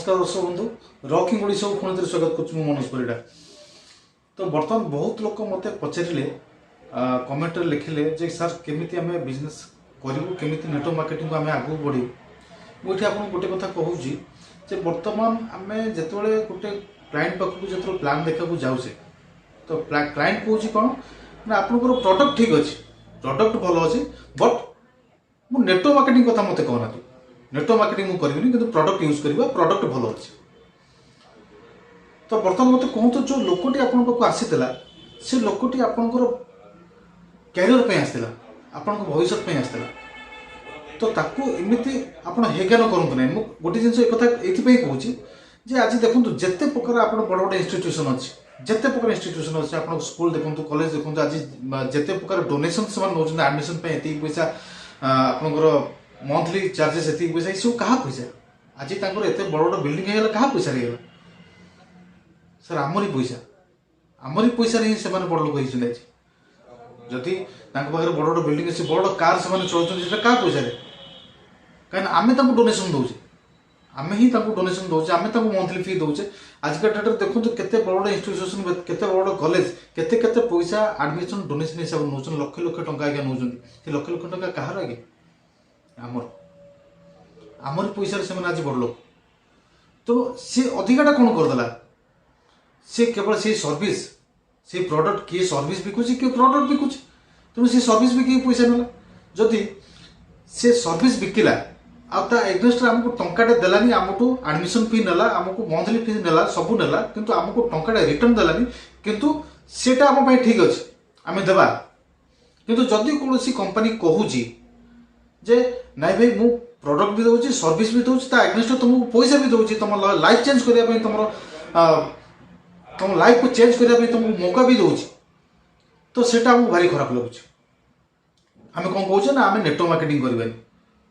नमस्कार दर्शक बंधु रॉकिंग ओडिशा को पुणी स्वागत कर मनोज परिडा। तो बर्तमान बहुत लोक मत पचारे कमेंट लिखिले जे सर केमिति आम बिजनेस करूँ केमिति नेटवर्क मार्केटिंग आम आगू बढ़ू। मुझे आपको गोटे कथा कहूँ जे बर्तमान आम जिते गोटे क्लाएंट पाखक जो प्लान देखा जाऊे तो क्लाएंट कौन कौन ना आपंकर प्रोडक्ट ठीक अच्छे प्रोडक्ट भल अच्छे बट मु नेटवर्क मार्केटिंग कथा मत कहना नेटवर्क मार्केटिंग मुझे करी कि प्रोडक्ट यूज करवा प्रोडक्ट भल अच्छे। तो बर्तमान मत कहतु जो लोकटी आपण पाक आसीला से लोकटी आपणकर क्यारियर पे आसला आपण भविष्य आसला तो ताकू एमती आपण हेगान करतु ना। मुझे गोटे जिन एक कथा ये कहूँ जे आज देखो जिते प्रकार आप बड़ बड़ इंस्टीट्यूशन अच्छे जिते प्रकार इंस्टीट्यूशन अच्छे आप स्कूल देखो कॉलेज देखो आज जिते प्रकार डोनेशन से नौ एडमिशन ये पैसा आपंकर मंथली चार्जेस ये पैसा ये सब क्या पैसा आज एत बड़ बड़ बिल्डिंग है क्या पैसा रही सर आमरी पैसा ही से बड़ लोग होती आज जदि पाखे बड़ बड़ बिल्डिंग अच्छे बड़ कार से चलते क्या पैसा कहीं आम डोनेशन दौचे आम ही डोनेशन दौचे आम मंथली फी दौचे आजिका डेट देखो केते बड़ बड़ इंस्टीट्यूशन केते बड़ बड़ कॉलेज केते केते पैसा एडमिशन डोनेशन हिसाब से नौ लक्ष लक्ष टंका आज्ञा नौ लक्ष लक्ष टंका कहार आगे आमर पैसा से आज बड़ लोग तो सी अधिकाटा कौन करदेला सी केवल से सर्विस से प्रोडक्ट किए सर्विस बिकुची किए प्रोडक्ट बिकुची तेणु से सर्विस बिक पैसा नेला जदि से सर्विस बिकिला आउ एग्नेस्ट आमको टंकाटे देलानी आमको एडमिशन फी नेला आमको मंथली फी नेला सबू नेला किंतु आमको टंकाटे रिटर्न देलानी किंतु सेटा आम पई ठीक अछि आमे देबा किंतु जदि कोनोसी कंपनी कहूची जे नाइ भाई मु प्रोडक्ट भी दउची सर्विस भी दउची ता एग्नेस्ट तुमको पैसा भी दउची तुम लाइफ चेंज करिया पई तुम लाइफ को चेंज करिया पई तुमको मौका भी दउची तो सेटा हमको भारी खराब लगुची। आमे कोन कहूचे ना आमे नेटवर्क मार्केटिंग करबानी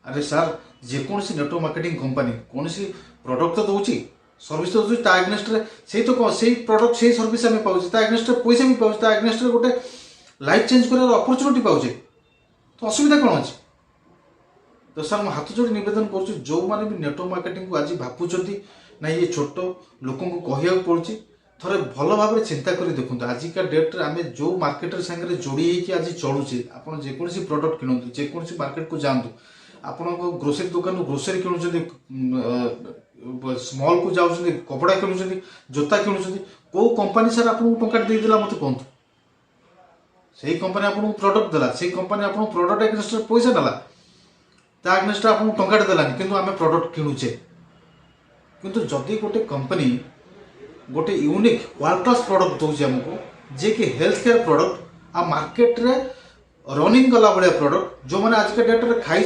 अरे सर जेकोसी नेटवर्क मार्केटिंग कंपनी कौन सी प्रोडक्ट तो दउची सर्विस तो दउची ता एग्नेस्ट से तो से प्रोडक्ट से सर्विस आमे पाउची ता एग्नेस्ट पैसा भी पाउची ता एग्नेस्ट गोटे लाइफ चेंज करार अपॉर्चुनिटी पाउची तो असुविधा कौन अछि। तो सर मैं हाथ जोड़ी निवेदन करुँ जो मैंने भी नेटवर्क मार्केटिंग को आज भावुंट ना ये छोट लोक कहवा पड़ी थे भल भाव चिंता कर देखो आजिका डेट्रे आम जो मार्केट सागर जोड़ी आज चलुचे आप जेकोसी प्रोडक्ट किणु जेकोसी मार्केट को जातु आप ग्रोसरी दुकान ग्रोसरी किणुच्च स्मॉल को जाऊँ कपड़ा किणुच्च जोता किणुच्च कौ कंपनी सर आपको टंका देदेला मत कहतु से कंपनी आपको प्रोडक्ट देला से कंपनी आपको प्रोडक्ट एग्नेस्ट पैसा देला ता एग्नेस्ट आपको टंकाटे देलानी किंतु आमे प्रोडक्ट किणुचे किंतु जदि गोटे कंपनी गोटे यूनिक वर्ल्ड क्लास प्रोडक्ट दौचे आमको जे कि हेल्थ केयर प्रोडक्ट आ मार्केट रे रनिंग गला भाया प्रोडक्ट जो मैंने आज के डेट में खाई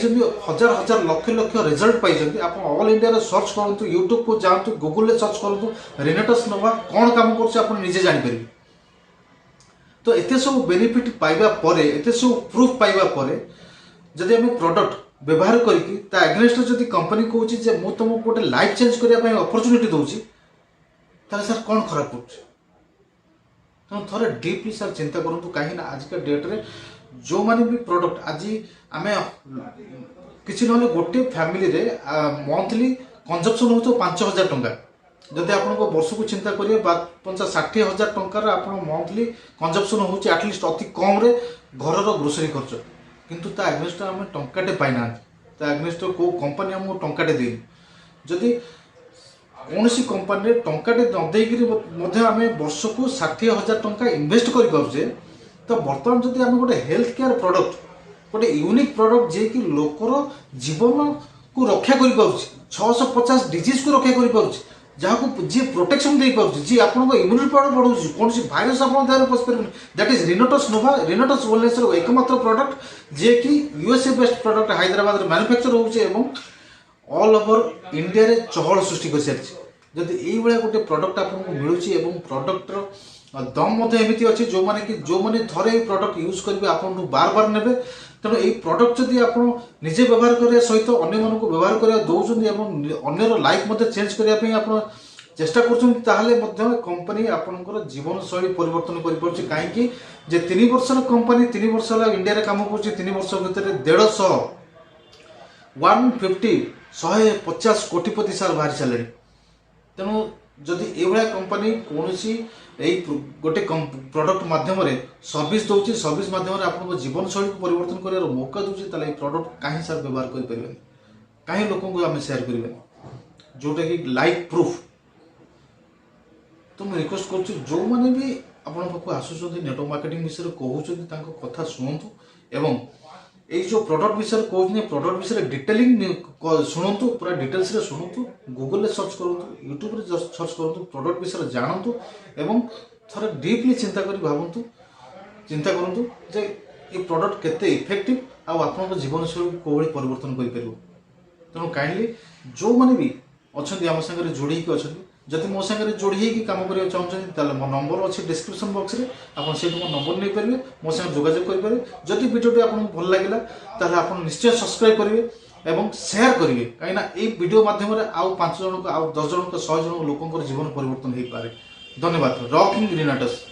हजार हजार लक्ष लक्ष रिजल्ट पाई आप ऑल इंडिया सर्च करूँ यूट्यूब को जातु गूगल सर्च करूँ रेनेटस नोवा कौन काम करजे जापर तो एत सब बेनिफिट पाइबा परे एत सब प्रूफ पाइबा परे जदि आम प्रोडक्ट व्यवहार करके एग्नेस्ट जदि कंपनी कहूँ जे मु तुमको गोटे लाइफ चेंज करने अपॉर्चुनिटी दूसरी ताले सर कौन खराब कर थे डीपली सर चिंता करूँ कहीं आजिका डेट्रे जो मैंने भी प्रोडक्ट आज आम किसी ना गोटे फैमिली रे मंथली कंजप्शन हो 5,000 टंका जदि आप वर्ष को चिंता करेंगे 50-60,000 टंकार आप मंथली कंजप्शन हो एटलिस्ट अति कम रे घर ग्रोसरी खर्च किंतु ता एग्नेस्ट आम टंकाटे पाइना ता एग्नेस्ट को कंपनी आमको टंकाटे देनी जदि कौन सी कंपनी टंकाटे न देकर आम वर्ष को 60,000 टंका इन्वेस्ट कर पारे तो बर्तमान जदि आम गोटे हेल्थ केयर प्रोडक्ट गोटे यूनिक प्रोडक्ट जे कि लोकर जीवन को रक्षा कर 650 डिजीज को रक्षा कर जहाँ जी प्रोटेक्शन दे पार्छ जी आपको इम्यूनिटी पावर बढ़ाऊँ कौन भाइरस आप देह पशि पारे दैट इज रिनोटस नोवा रिनोटस वेलनेस एकमात्र प्रोडक्ट जे कि USA based product Hyderabad manufacture हो ऑल ओवर इंडिया रे चहल सृष्टि कर सारी जदि ये गोटे प्रोडक्ट आपको मिलूँ प्रोडक्टर दम एमती अच्छे जो मैंने थे प्रोडक्ट यूज करेंगे आपको बार बार ने तेणु ये प्रोडक्ट जदि आप निजे व्यवहार करने सहित अन्य मानक व्यवहार करने दौरान अन्यर लाइफ चेंज करने आप चेष्टा कर कंपनी आपंकर जीवन शैली परिवर्तन कर कहीं 3 वर्षर कंपनी 3 वर्ष इंडिया रे काम कर 3 वर्ष भितर 150 150 कोटिपति सार बाहरी सारे तेणु जदि एभलिया कंपनी कौन गोटे प्रोडक्ट माध्यम सर्विस दौर सर्विस माध्यम आप जीवन शैली को परिवर्तन कर मौका दूसरी ताले प्रोडक्ट कहीं सर व्यवहार करें कहीं लोक आम सेयार करें जोटा कि लाइव प्रूफ। तो मुझे रिक्वेस्ट कर जो मैंने भी आपण पाक आसुँच नेटवर्क मार्केटिंग विषय कहते कथा शुणु एवं ये जो प्रोडक्ट विषय कहते प्रोडक्ट विषय डिटेलिंग शुणु पूरा डिटेल्स रे शुणु गूगल सर्च करूँ यूट्यूब रे सर्च करूँ प्रोडक्ट विषय जानतु एवं थोड़े डीपली चिंता कर भावतु चिंता करूँ जे ये प्रोडक्ट केते इफेक्टिव आप जीवन शैली को कौन परिवर्तन कर तेणु काइंडली जो मैंने भी अच्छा आम सागर जोड़ी अच्छा जदि मो सागर जोड़ी कम करने चाहते मो नंबर अच्छे डिस्क्रिप्शन बॉक्स रे आप से मो नंबर नहीं पारे मो सागर जोगाजोग करेंगे। जदि वीडियो आपको भल लगे ताहले आप निश्चय सब्सक्राइब करेंगे एवं शेयर करेंगे कहीं वीडियो माध्यम आउ 5 जन को आउ 10 जन 100 जन लोक जीवन परिवर्तन हो पारे। धन्यवाद। रॉकिंग ग्रीनाटस।